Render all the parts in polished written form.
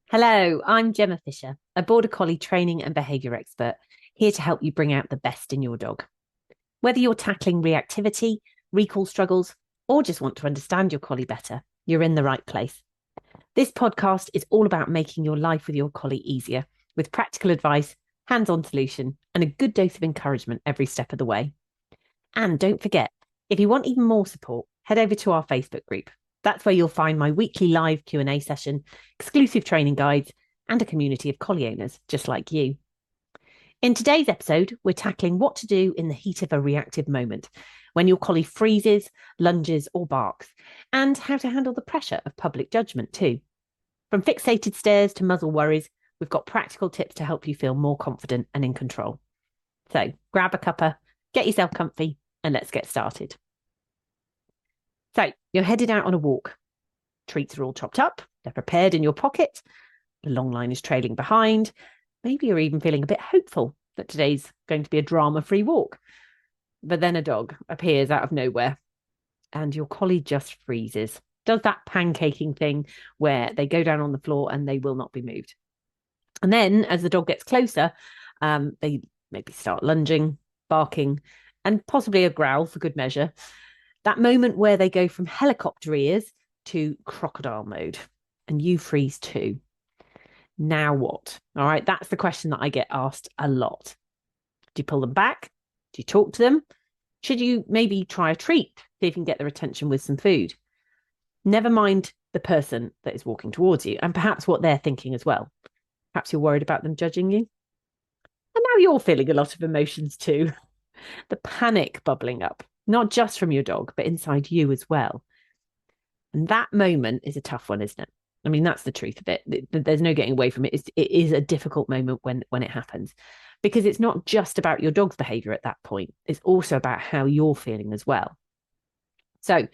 Hello, I'm Gemma Fisher, a border collie training and behaviour expert, here to help you bring out the best in your dog. Whether you're tackling reactivity, recall struggles, or just want to understand your collie better, you're in the right place. This podcast is all about making your life with your collie easier, with practical advice, hands-on solution, and a good dose of encouragement every step of the way. And don't forget, if you want even more support, head over to our Facebook group. That's where you'll find my weekly live Q&A session, exclusive training guides, and a community of collie owners just like you. In today's episode, we're tackling what to do in the heat of a reactive moment, when your collie freezes, lunges, or barks, and how to handle the pressure of public judgment too. From fixated stares to muzzle worries, we've got practical tips to help you feel more confident and in control. So grab a cuppa, get yourself comfy, and let's get started. So you're headed out on a walk. Treats are all chopped up. They're prepared in your pocket. The long line is trailing behind. Maybe you're even feeling a bit hopeful that today's going to be a drama-free walk. But then a dog appears out of nowhere and your collie just freezes. Does that pancaking thing where they go down on the floor and they will not be moved. And then as the dog gets closer, they maybe start lunging, barking, and possibly a growl for good measure. That moment where they go from helicopter ears to crocodile mode and you freeze too. Now what? All right, that's the question that I get asked a lot. Do you pull them back? Do you talk to them? Should you maybe try a treat, see if you can get their attention with some food? Never mind the person that is walking towards you and perhaps what they're thinking as well. Perhaps you're worried about them judging you. And now you're feeling a lot of emotions too. The panic bubbling up, not just from your dog, but inside you as well. And that moment is a tough one, isn't it? I mean, that's the truth of it. There's no getting away from it. It is a difficult moment when it happens, because it's not just about your dog's behavior at that point. It's also about how you're feeling as well. So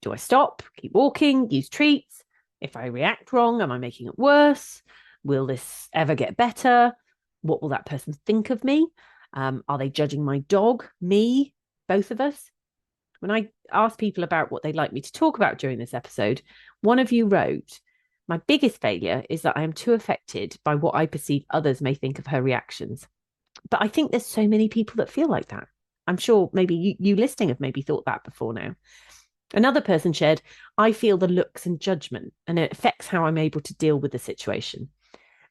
do I stop, keep walking, use treats? If I react wrong, am I making it worse? Will this ever get better? What will that person think of me? Are they judging my dog, me, both of us? When I asked people about what they'd like me to talk about during this episode, one of you wrote, "My biggest failure is that I am too affected by what I perceive others may think of her reactions." But I think there's so many people that feel like that. I'm sure maybe you listening have maybe thought that before now. Another person shared, "I feel the looks and judgment, and it affects how I'm able to deal with the situation."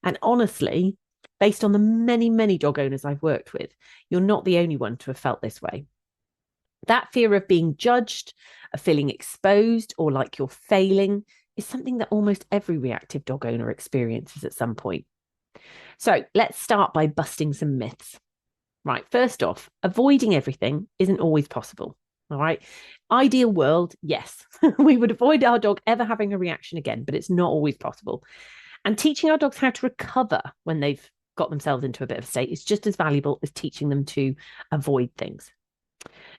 And honestly, based on the many, many dog owners I've worked with, you're not the only one to have felt this way. That fear of being judged, of feeling exposed or like you're failing is something that almost every reactive dog owner experiences at some point. So let's start by busting some myths. Right, first off, avoiding everything isn't always possible. All right. Ideal world, yes, we would avoid our dog ever having a reaction again, but it's not always possible. And teaching our dogs how to recover when they've got themselves into a bit of a state is just as valuable as teaching them to avoid things.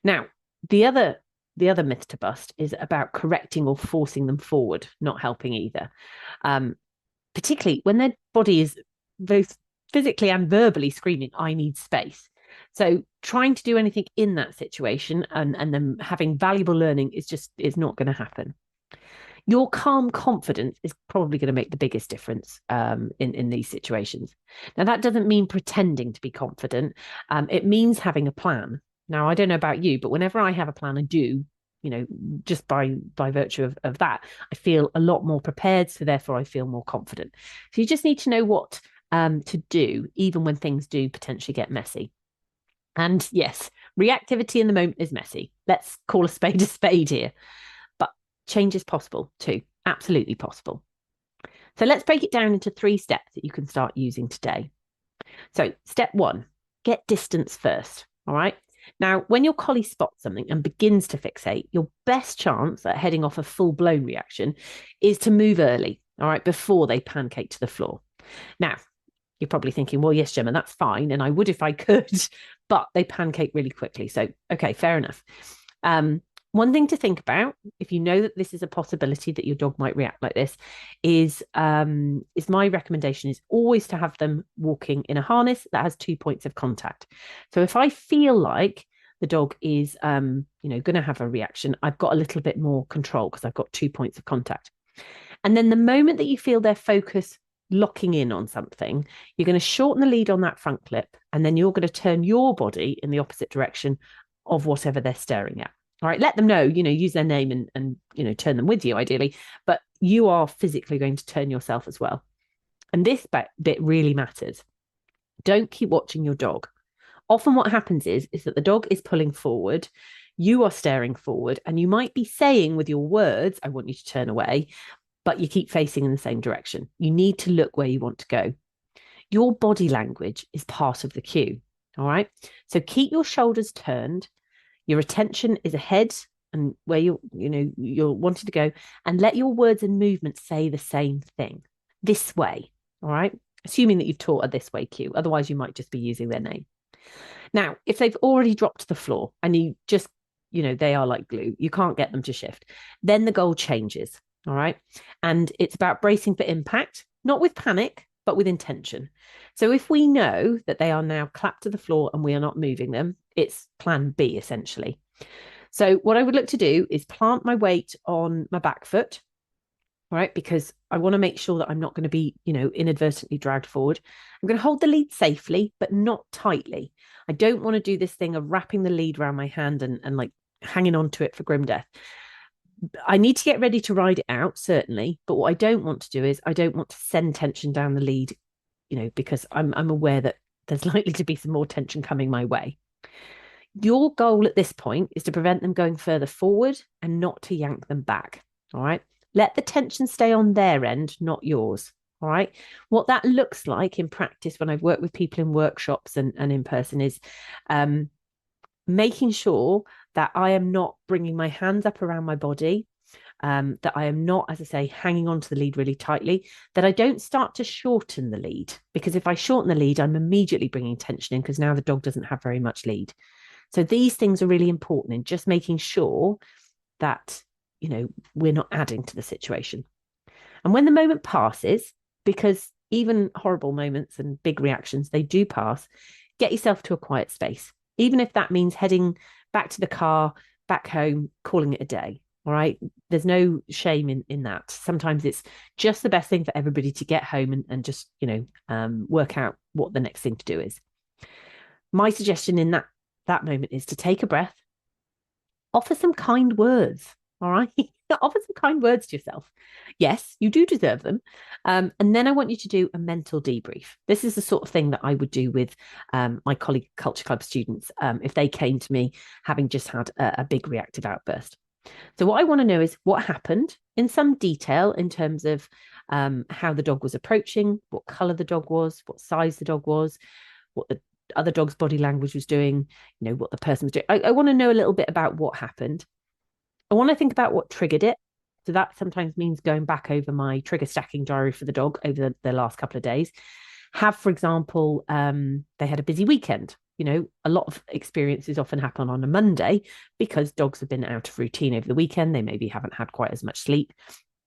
Now, the other myth to bust is about correcting or forcing them forward, not helping either. Particularly when their body is both physically and verbally screaming, "I need space." So trying to do anything in that situation and them having valuable learning is not going to happen. Your calm confidence is probably going to make the biggest difference in these situations. Now, that doesn't mean pretending to be confident. It means having a plan. Now, I don't know about you, but whenever I have a plan, I do, just by virtue of that, I feel a lot more prepared. So therefore, I feel more confident. So you just need to know what to do, even when things do potentially get messy. And yes, reactivity in the moment is messy. Let's call a spade here. But change is possible too. Absolutely possible. So let's break it down into 3 steps that you can start using today. So step 1, get distance first. All right. Now, when your collie spots something and begins to fixate, your best chance at heading off a full-blown reaction is to move early, all right, before they pancake to the floor. Now, you're probably thinking, well, yes, Gemma, that's fine. And I would if I could, but they pancake really quickly. So, okay, fair enough. One thing to think about, if you know that this is a possibility that your dog might react like this, is my recommendation is always to have them walking in a harness that has 2 points of contact. So if I feel like the dog is, going to have a reaction, I've got a little bit more control because I've got 2 points of contact. And then the moment that you feel their focus locking in on something, you're going to shorten the lead on that front clip, and then you're going to turn your body in the opposite direction of whatever they're staring at. All right, let them know, use their name and turn them with you ideally, but you are physically going to turn yourself as well. And this bit really matters. Don't keep watching your dog. Often what happens is that the dog is pulling forward, you are staring forward, and you might be saying with your words, I want you to turn away, but you keep facing in the same direction. You need to look where you want to go. Your body language is part of the cue. All right. So keep your shoulders turned. Your attention is ahead and where you're wanting to go, and let your words and movements say the same thing. This way. All right. Assuming that you've taught a this way cue. Otherwise, you might just be using their name. Now, if they've already dropped to the floor and you just, they are like glue, you can't get them to shift, then the goal changes. All right. And it's about bracing for impact, not with panic, but with intention. So if we know that they are now clapped to the floor and we are not moving them, it's plan B essentially. So what I would look to do is plant my weight on my back foot, right? Because I want to make sure that I'm not going to be, inadvertently dragged forward. I'm going to hold the lead safely, but not tightly. I don't want to do this thing of wrapping the lead around my hand and like hanging on to it for grim death. I need to get ready to ride it out, certainly. But what I don't want to do is I don't want to send tension down the lead, because I'm aware that there's likely to be some more tension coming my way. Your goal at this point is to prevent them going further forward and not to yank them back. All right. Let the tension stay on their end, not yours. All right. What that looks like in practice when I've worked with people in workshops and in person is making sure that I am not bringing my hands up around my body, that I am not, as I say, hanging onto the lead really tightly, that I don't start to shorten the lead, because if I shorten the lead, I'm immediately bringing tension in because now the dog doesn't have very much lead. So these things are really important in just making sure that, we're not adding to the situation. And when the moment passes, because even horrible moments and big reactions, they do pass, get yourself to a quiet space, even if that means heading back to the car, back home, calling it a day. All right. There's no shame in that. Sometimes it's just the best thing for everybody to get home and just, work out what the next thing to do is. My suggestion in that moment is to take a breath, offer some kind words. All right. Offer some kind words to yourself. Yes, you do deserve them. And then I want you to do a mental debrief. This is the sort of thing that I would do with my Collie Culture Club students if they came to me having just had a big reactive outburst. So what I want to know is what happened in some detail in terms of how the dog was approaching, what color the dog was, what size the dog was, what the other dog's body language was doing, what the person was doing. I want to know a little bit about what happened. I want to think about what triggered it. So that sometimes means going back over my trigger stacking diary for the dog over the last couple of days. Have, for example, they had a busy weekend. A lot of experiences often happen on a Monday because dogs have been out of routine over the weekend. They maybe haven't had quite as much sleep.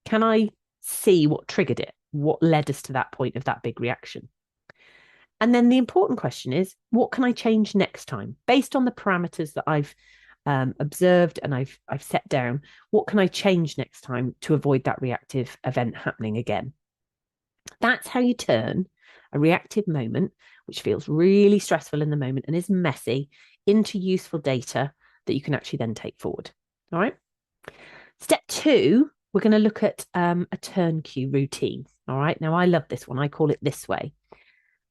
Can I see what triggered it? What led us to that point of that big reaction? And then the important question is, what can I change next time based on the parameters that I've observed and I've set down? What can I change next time to avoid that reactive event happening again? That's how you turn a reactive moment, which feels really stressful in the moment and is messy, into useful data that you can actually then take forward. All right. Step 2, we're going to look at a turn cue routine. All right. Now, I love this one. I call it this way.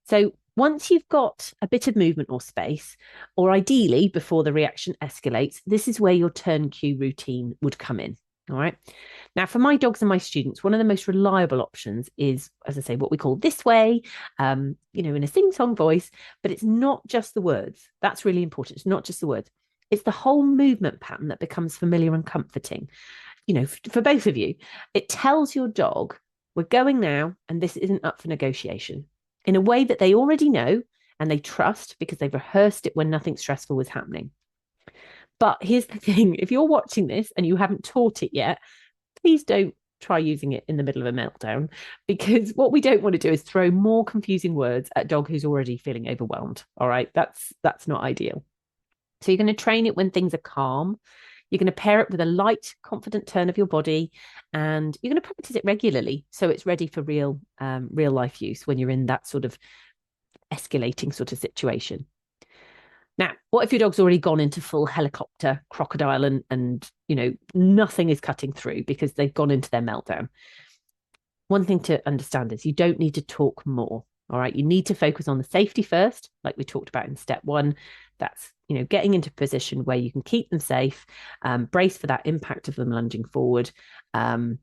So once you've got a bit of movement or space, or ideally before the reaction escalates, this is where your turn cue routine would come in. All right. Now, for my dogs and my students, one of the most reliable options is, as I say, what we call this way, in a sing-song voice, but it's not just the words. That's really important. It's not just the words. It's the whole movement pattern that becomes familiar and comforting, for both of you. It tells your dog, we're going now, and this isn't up for negotiation, in a way that they already know and they trust because they've rehearsed it when nothing stressful was happening. But here's the thing, if you're watching this and you haven't taught it yet, please don't try using it in the middle of a meltdown, because what we don't want to do is throw more confusing words at a dog who's already feeling overwhelmed. All right, that's not ideal. So you're going to train it when things are calm. You're going to pair it with a light, confident turn of your body, and you're going to practice it regularly so it's ready for real life use when you're in that sort of escalating sort of situation. Now, what if your dog's already gone into full helicopter crocodile and nothing is cutting through because they've gone into their meltdown? One thing to understand is you don't need to talk more. All right. You need to focus on the safety first, like we talked about in step one. That's, getting into a position where you can keep them safe, brace for that impact of them lunging forward, and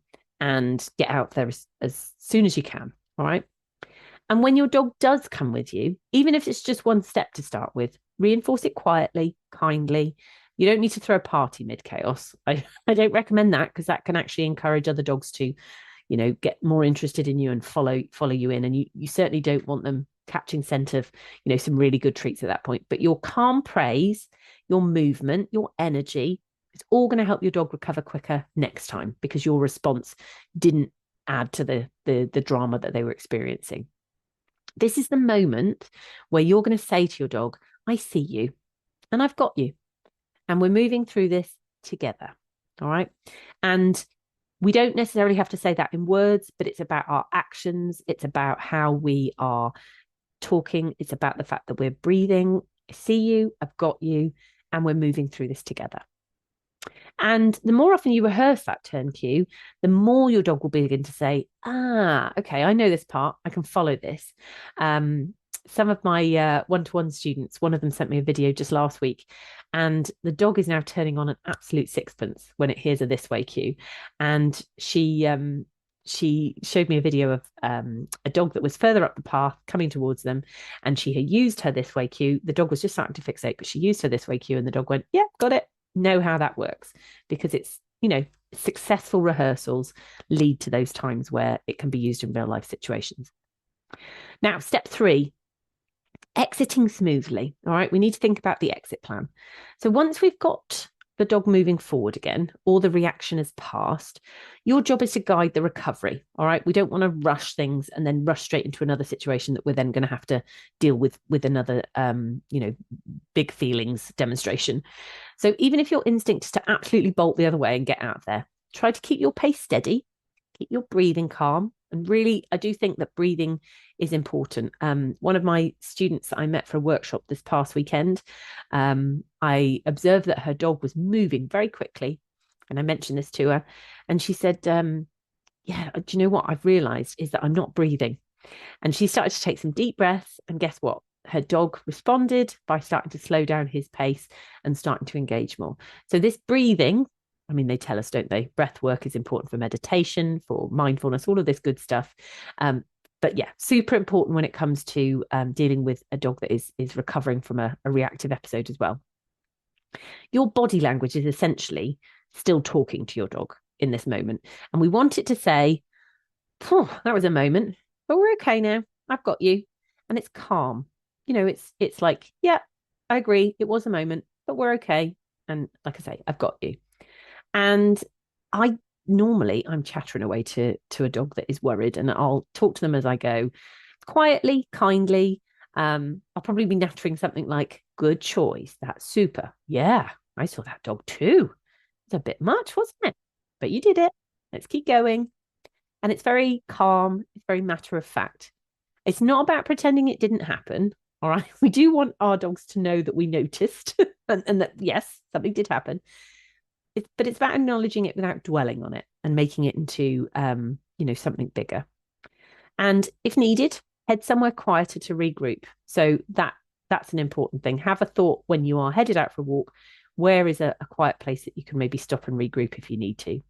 get out there as soon as you can. All right. And when your dog does come with you, even if it's just one step to start with, reinforce it quietly, kindly. You don't need to throw a party mid chaos. I don't recommend that because that can actually encourage other dogs to, get more interested in you and follow you in. And you certainly don't want them catching scent of, some really good treats at that point. But your calm praise, your movement, your energy, it's all going to help your dog recover quicker next time because your response didn't add to the drama that they were experiencing. This is the moment where you're going to say to your dog, I see you and I've got you. And we're moving through this together. All right. And we don't necessarily have to say that in words, but it's about our actions. It's about how we are talking. It's about the fact that we're breathing. I see you, I've got you, and we're moving through this together. And the more often you rehearse that turn cue, the more your dog will begin to say, okay, I know this part. I can follow this. Some of my one-to-one students, one of them sent me a video just last week, and the dog is now turning on an absolute sixpence when it hears a this way cue. And she showed me a video of a dog that was further up the path coming towards them, and she had used her this way cue. The dog was just starting to fixate, but she used her this way cue, and the dog went, yeah, got it. Know how that works, because it's, successful rehearsals lead to those times where it can be used in real life situations. Now, step 3, exiting smoothly. All right, we need to think about the exit plan. So once we've got the dog moving forward again, or the reaction has passed, your job is to guide the recovery. All right, we don't want to rush things and then rush straight into another situation that we're then going to have to deal with another big feelings demonstration. So even if your instinct is to absolutely bolt the other way and get out there, try to keep your pace steady, keep your breathing calm. And really, I do think that breathing is important. One of my students that I met for a workshop this past weekend, I observed that her dog was moving very quickly. And I mentioned this to her. And she said, yeah, do you know what I've realized is that I'm not breathing. And she started to take some deep breaths. And guess what? Her dog responded by starting to slow down his pace and starting to engage more. So this breathing, I mean, they tell us, don't they? Breath work is important for meditation, for mindfulness, all of this good stuff. But yeah, super important when it comes to dealing with a dog that is recovering from a reactive episode as well. Your body language is essentially still talking to your dog in this moment. And we want it to say, that was a moment, but we're okay now. I've got you. And it's calm. It's like, yeah, I agree. It was a moment, but we're okay. And like I say, I've got you. And I'm chattering away to a dog that is worried, and I'll talk to them as I go, quietly, kindly. I'll probably be nattering something like, good choice. That's super. Yeah, I saw that dog too. It's a bit much, wasn't it? But you did it. Let's keep going. And it's very calm. It's very matter of fact. It's not about pretending it didn't happen. All right. We do want our dogs to know that we noticed and that, yes, something did happen. But it's about acknowledging it without dwelling on it and making it into, something bigger. And if needed, head somewhere quieter to regroup. So that's an important thing. Have a thought when you are headed out for a walk. Where is a quiet place that you can maybe stop and regroup if you need to?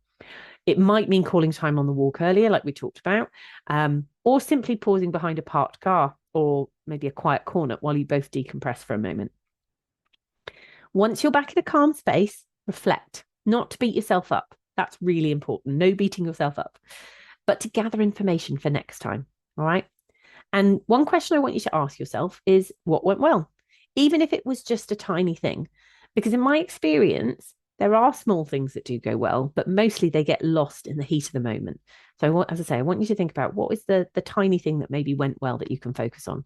It might mean calling time on the walk earlier, like we talked about, or simply pausing behind a parked car or maybe a quiet corner while you both decompress for a moment. Once you're back in a calm space, reflect. Not to beat yourself up. That's really important. No beating yourself up, but to gather information for next time. All right. And one question I want you to ask yourself is, what went well? Even if it was just a tiny thing, because in my experience, there are small things that do go well, but mostly they get lost in the heat of the moment. So as I say, I want you to think about what is the tiny thing that maybe went well that you can focus on.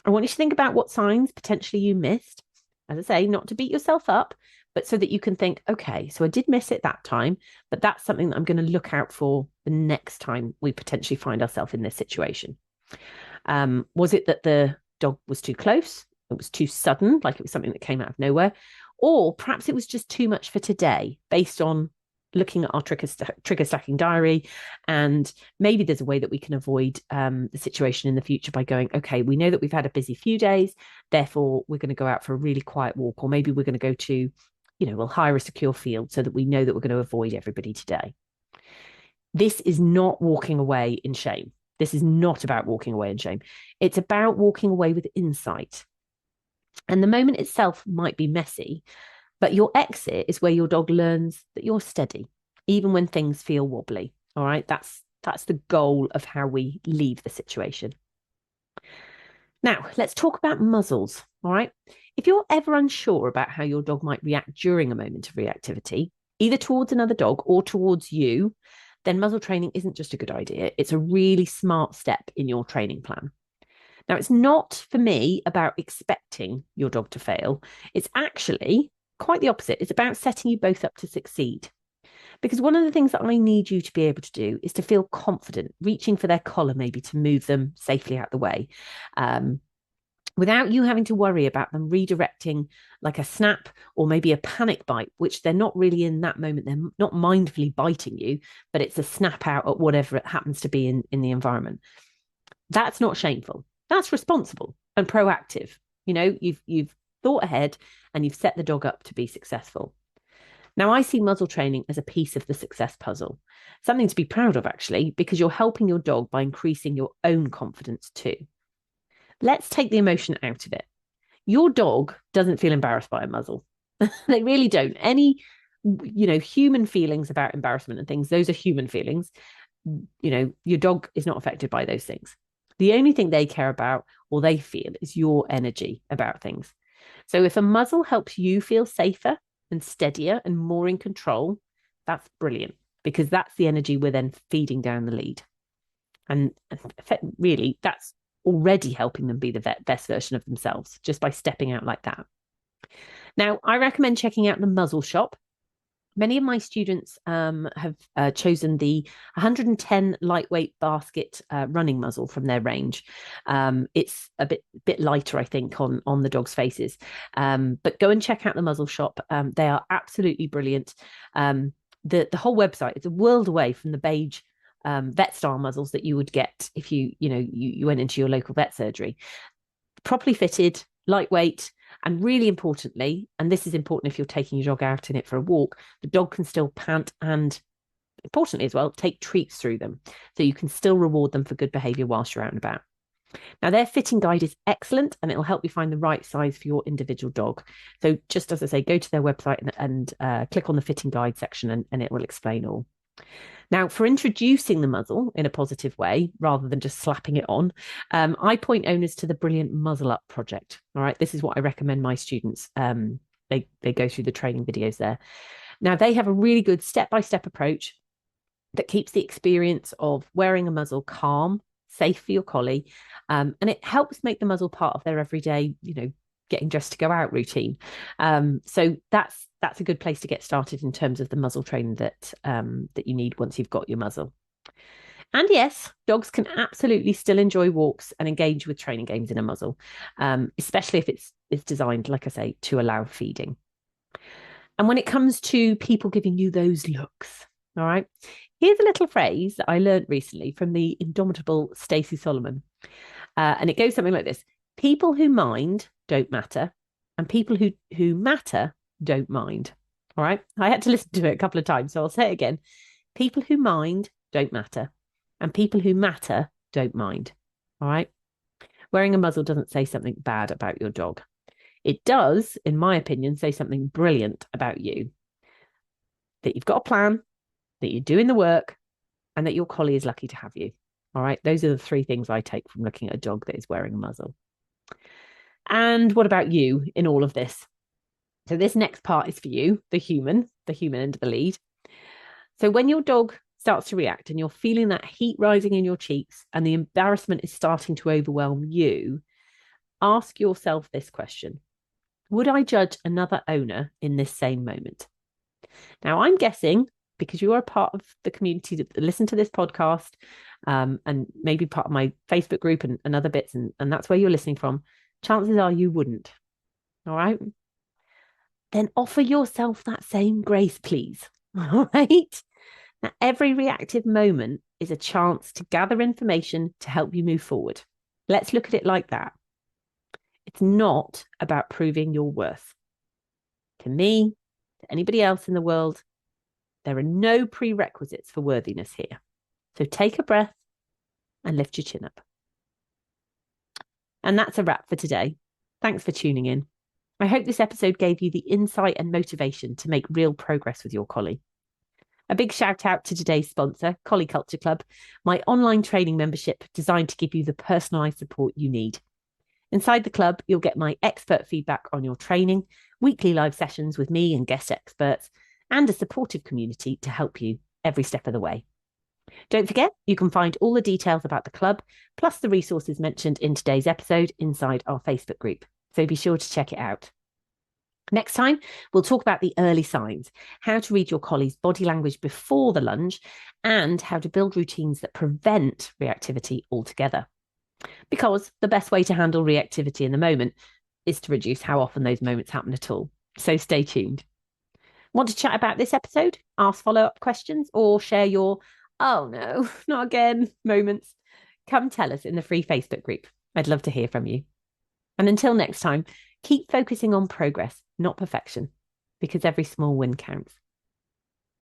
I want you to think about what signs potentially you missed. As I say, not to beat yourself up, but so that you can think, okay, so I did miss it that time, but that's something that I'm going to look out for the next time we potentially find ourselves in this situation. Was it that the dog was too close? It was too sudden, like it was something that came out of nowhere? Or perhaps it was just too much for today based on looking at our trigger stacking diary. And maybe there's a way that we can avoid the situation in the future by going, okay, we know that we've had a busy few days, therefore we're going to go out for a really quiet walk, or maybe we're going to go to, we'll hire a secure field so that we know that we're going to avoid everybody today. This is not walking away in shame. This is not about walking away in shame. It's about walking away with insight. And the moment itself might be messy, but your exit is where your dog learns that you're steady, even when things feel wobbly. All right. That's the goal of how we leave the situation. Now, let's talk about muzzles. All right. If you're ever unsure about how your dog might react during a moment of reactivity, either towards another dog or towards you, then muzzle training isn't just a good idea. It's a really smart step in your training plan. Now, it's not, for me, about expecting your dog to fail. It's actually quite the opposite. It's about setting you both up to succeed. Because one of the things that I need you to be able to do is to feel confident, reaching for their collar maybe to move them safely out the way, without you having to worry about them redirecting like a snap or maybe a panic bite, which they're not really in that moment. They're not mindfully biting you, but it's a snap out at whatever it happens to be in the environment. That's not shameful. That's responsible and proactive. You've thought ahead and you've set the dog up to be successful. Now, I see muzzle training as a piece of the success puzzle, something to be proud of, actually, because you're helping your dog by increasing your own confidence too. Let's take the emotion out of it. Your dog doesn't feel embarrassed by a muzzle. They really don't. Any, human feelings about embarrassment and things, those are human feelings. Your dog is not affected by those things. The only thing they care about or they feel is your energy about things. So if a muzzle helps you feel safer and steadier and more in control, that's brilliant, because that's the energy we're then feeding down the lead. And really, that's already helping them be the best version of themselves just by stepping out like that. Now, I recommend checking out the Muzzle shop. Many of my students have chosen the 110 lightweight basket running muzzle from their range. It's a bit lighter, I think, on the dog's faces. But go and check out the Muzzle shop. They are absolutely brilliant. The whole website is a world away from the beige vet style muzzles that you would get if you went into your local vet surgery. Properly fitted, lightweight, and really importantly, and this is important if you're taking your dog out in it for a walk, the dog can still pant and, importantly as well, take treats through them. So you can still reward them for good behaviour whilst you're out and about. Now, their fitting guide is excellent and it'll help you find the right size for your individual dog. So just as I say, go to their website and click on the fitting guide section and it will explain all. Now, for introducing the muzzle in a positive way, rather than just slapping it on, I point owners to the brilliant Muzzle Up project. All right, this is what I recommend my students. They go through the training videos there. Now, they have a really good step-by-step approach that keeps the experience of wearing a muzzle calm, safe for your collie, and it helps make the muzzle part of their everyday, getting dressed to go out routine. So that's a good place to get started in terms of the muzzle training that you need once you've got your muzzle. And yes, dogs can absolutely still enjoy walks and engage with training games in a muzzle, especially if it's designed, like I say, to allow feeding. And when it comes to people giving you those looks, all right, here's a little phrase that I learned recently from the indomitable Stacey Solomon. And it goes something like this: people who mind don't matter, and people who matter don't mind. All right. I had to listen to it a couple of times, so I'll say it again. People who mind don't matter, and people who matter don't mind. All right. Wearing a muzzle doesn't say something bad about your dog. It does, in my opinion, say something brilliant about you. That you've got a plan, that you're doing the work, and that your collie is lucky to have you. All right. Those are the three things I take from looking at a dog that is wearing a muzzle. And what about you in all of this? So this next part is for you, the human end of the lead. So when your dog starts to react and you're feeling that heat rising in your cheeks and the embarrassment is starting to overwhelm you, ask yourself this question: Would I judge another owner in this same moment? Now, I'm guessing, because you are a part of the community that listen to this podcast, and maybe part of my Facebook group and other bits, and that's where you're listening from, chances are you wouldn't. All right. Then offer yourself that same grace, please. All right. Now, every reactive moment is a chance to gather information to help you move forward. Let's look at it like that. It's not about proving your worth. To me, to anybody else in the world, there are no prerequisites for worthiness here. So take a breath and lift your chin up. And that's a wrap for today. Thanks for tuning in. I hope this episode gave you the insight and motivation to make real progress with your collie. A big shout out to today's sponsor, Collie Culture Club, my online training membership designed to give you the personalised support you need. Inside the club, you'll get my expert feedback on your training, weekly live sessions with me and guest experts, and a supportive community to help you every step of the way. Don't forget, you can find all the details about the club, plus the resources mentioned in today's episode inside our Facebook group. So be sure to check it out. Next time, we'll talk about the early signs, how to read your collie's body language before the lunge, and how to build routines that prevent reactivity altogether. Because the best way to handle reactivity in the moment is to reduce how often those moments happen at all. So stay tuned. Want to chat about this episode, ask follow-up questions, or share your, oh no, not again, moments? Come tell us in the free Facebook group. I'd love to hear from you. And until next time, keep focusing on progress, not perfection, because every small win counts.